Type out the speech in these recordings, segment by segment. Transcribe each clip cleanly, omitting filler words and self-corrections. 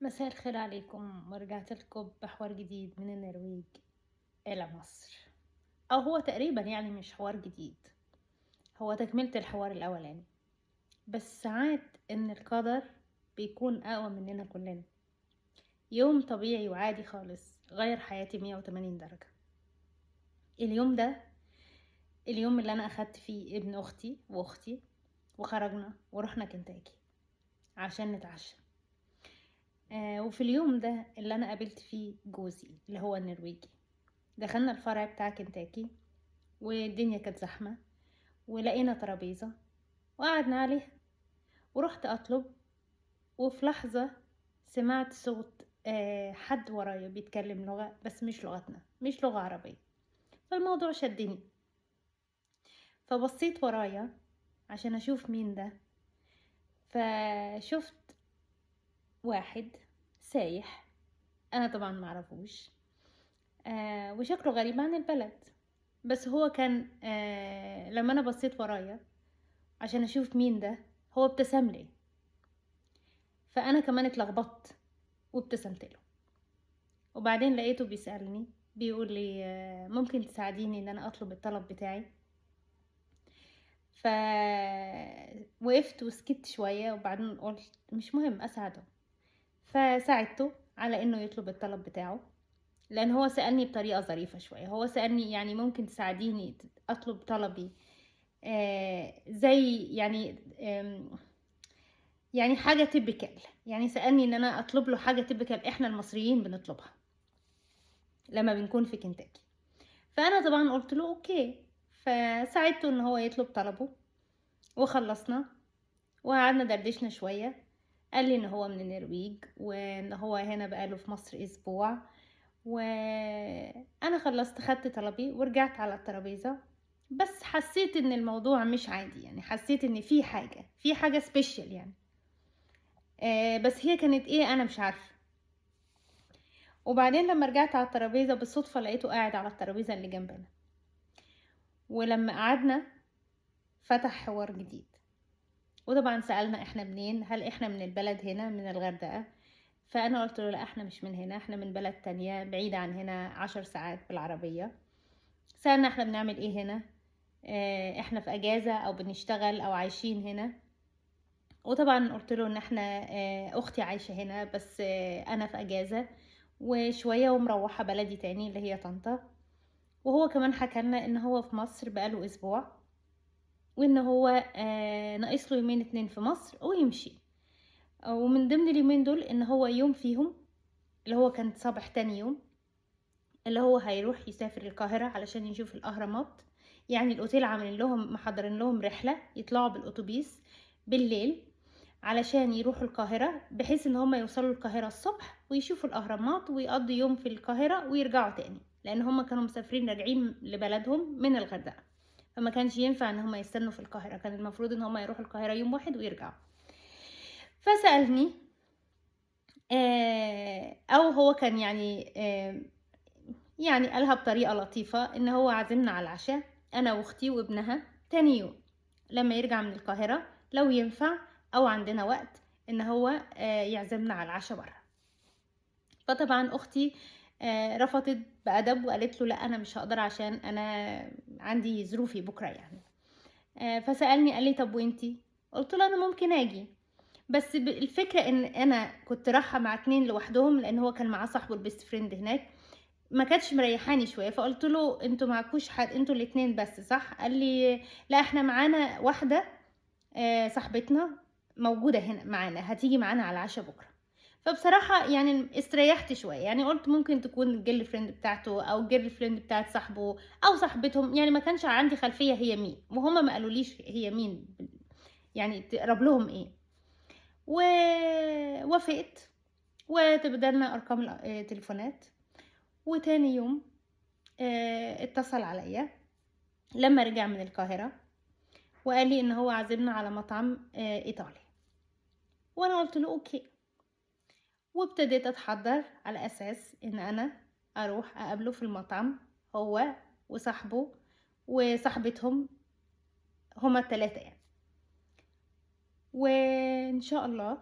مساء الخير عليكم، ورجعت لكم بحوار جديد من النرويج إلى مصر. أو هو تقريبا يعني مش حوار جديد، هو تكملة الحوار الأولاني. بس ساعات إن القدر بيكون أقوى مننا كلنا. يوم طبيعي وعادي خالص غير حياتي 180 درجة. اليوم ده اليوم اللي أنا أخدت فيه ابن أختي وأختي وخرجنا ورحنا كنتاكي عشان نتعشى. وفي اليوم ده اللي أنا قابلت فيه جوزي اللي هو النرويجي. دخلنا الفرع بتاع كنتاكي والدنيا كانت زحمة، ولقينا ترابيزة وقعدنا عليها، ورحت أطلب. وفي لحظة سمعت صوت حد ورايا بيتكلم لغة بس مش لغتنا، مش لغة عربية. فالموضوع شدني، فبصيت ورايا عشان أشوف مين ده. فشفت واحد سايح، أنا طبعا معرفوش، وشكله غريب عن البلد. بس هو كان لما أنا بصيت ورايا عشان اشوف مين ده، هو ابتسم لي. فانا كمان اتلخبطت وابتسمت له. وبعدين لقيته بيسألني، بيقول لي ممكن تساعديني ان انا اطلب الطلب بتاعي. ف وقفت وسكت شوية، وبعدين قلت مش مهم اساعده. فساعدته على انه يطلب الطلب بتاعه، لان هو سألني بطريقة ظريفة شوية. هو سألني يعني ممكن تساعديني اطلب طلبي زي يعني حاجة تيبيكال. يعني سألني ان انا اطلب له حاجة تيبيكال احنا المصريين بنطلبها لما بنكون في كنتاكي. فانا طبعا قلت له اوكي. فساعدته ان هو يطلب طلبه، وخلصنا وقعدنا دردشنا شوية. قال لي ان هو من النرويج، وان هو هنا بقاله في مصر اسبوع. وانا خلصت خدت طلبي ورجعت على الترابيزة. بس حسيت ان الموضوع مش عادي، يعني حسيت ان في حاجة سبيشال يعني. بس هي كانت ايه انا مش عارفة. وبعدين لما رجعت على الترابيزة بالصدفة لقيته قاعد على الترابيزة اللي جنبنا. ولما قعدنا فتح حوار جديد. وطبعا سألنا احنا منين، هل احنا من البلد هنا من الغردقة. فانا قلت له لا، احنا مش من هنا، احنا من بلد تانية بعيدة عن هنا 10 ساعات بالعربية. سألنا احنا بنعمل ايه هنا، احنا في اجازة او بنشتغل او عايشين هنا. وطبعا قلت له ان احنا اختي عايشة هنا، بس انا في اجازة وشوية ومروحة بلدي تاني اللي هي طنطا. وهو كمان حكى لنا ان هو في مصر بقاله اسبوع، وان هو ناقص له يومين 2 في مصر ويمشي. ومن ضمن اليومين دول ان هو يوم فيهم اللي هو كان صباح تاني يوم، اللي هو هيروح يسافر القاهرة علشان يشوف الاهرامات. يعني الاوتيل عاملين لهم محضرين لهم رحلة يطلعوا بالاتوبيس بالليل علشان يروحوا القاهرة، بحيث ان هم يوصلوا القاهرة الصبح ويشوفوا الاهرامات ويقضوا يوم في القاهرة ويرجعوا تاني، لان هم كانوا مسافرين راجعين لبلدهم من الغردقة. فما كانش ينفع ان هم يستنوا في القاهرة، كان المفروض ان هم يروحوا القاهرة يوم واحد ويرجعوا. فسألني او هو كان يعني قالها بطريقة لطيفة ان هو عازمنا على العشاء انا واختي وابنها تاني يوم لما يرجع من القاهرة، لو ينفع او عندنا وقت ان هو يعزمنا على العشاء بره. فطبعا اختي رفضت بأدب وقالت له لا انا مش هقدر عشان انا عندي ظروفي بكرة يعني. فسألني قال لي طب وانتي؟ قلت له انا ممكن اجي، بس الفكرة ان انا كنت رايحة مع 2 لوحدهم، لان هو كان معاه صاحبه البيست فريند هناك. ما كانتش مريحاني شويه. فقلت له انتوا معكوش حد، انتوا الاتنين بس صح؟ قال لي لا احنا معانا واحده صاحبتنا موجوده هنا معانا، هتيجي معانا على العشاء بكره. فبصراحه يعني استريحت شويه، يعني قلت ممكن تكون الجيرل فريند بتاعته او الجيرل فريند بتاعت صاحبه او صاحبتهم، يعني ما كانش عندي خلفيه هي مين، وهما ما قالوليش هي مين يعني تقرب لهم ايه. ووافقت وتبادلنا ارقام تليفونات. وتاني يوم اتصل عليا لما رجع من القاهرة وقال لي ان هو عازمنا على مطعم ايطالي. وانا قلت له اوكي. وابتديت اتحضر على اساس ان انا اروح اقابله في المطعم، هو وصاحبه وصاحبتهم، هما التلاتة يعني. وان شاء الله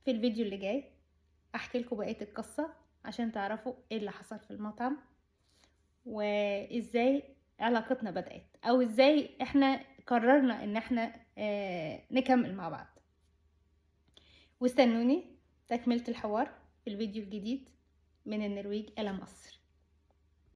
في الفيديو اللي جاي احكي لكم بقية القصة عشان تعرفوا ايه اللي حصل في المطعم، وازاي علاقتنا بدأت، او ازاي احنا قررنا ان احنا نكمل مع بعض. واستنوني تكملة الحوار في الفيديو الجديد من النرويج إلى مصر.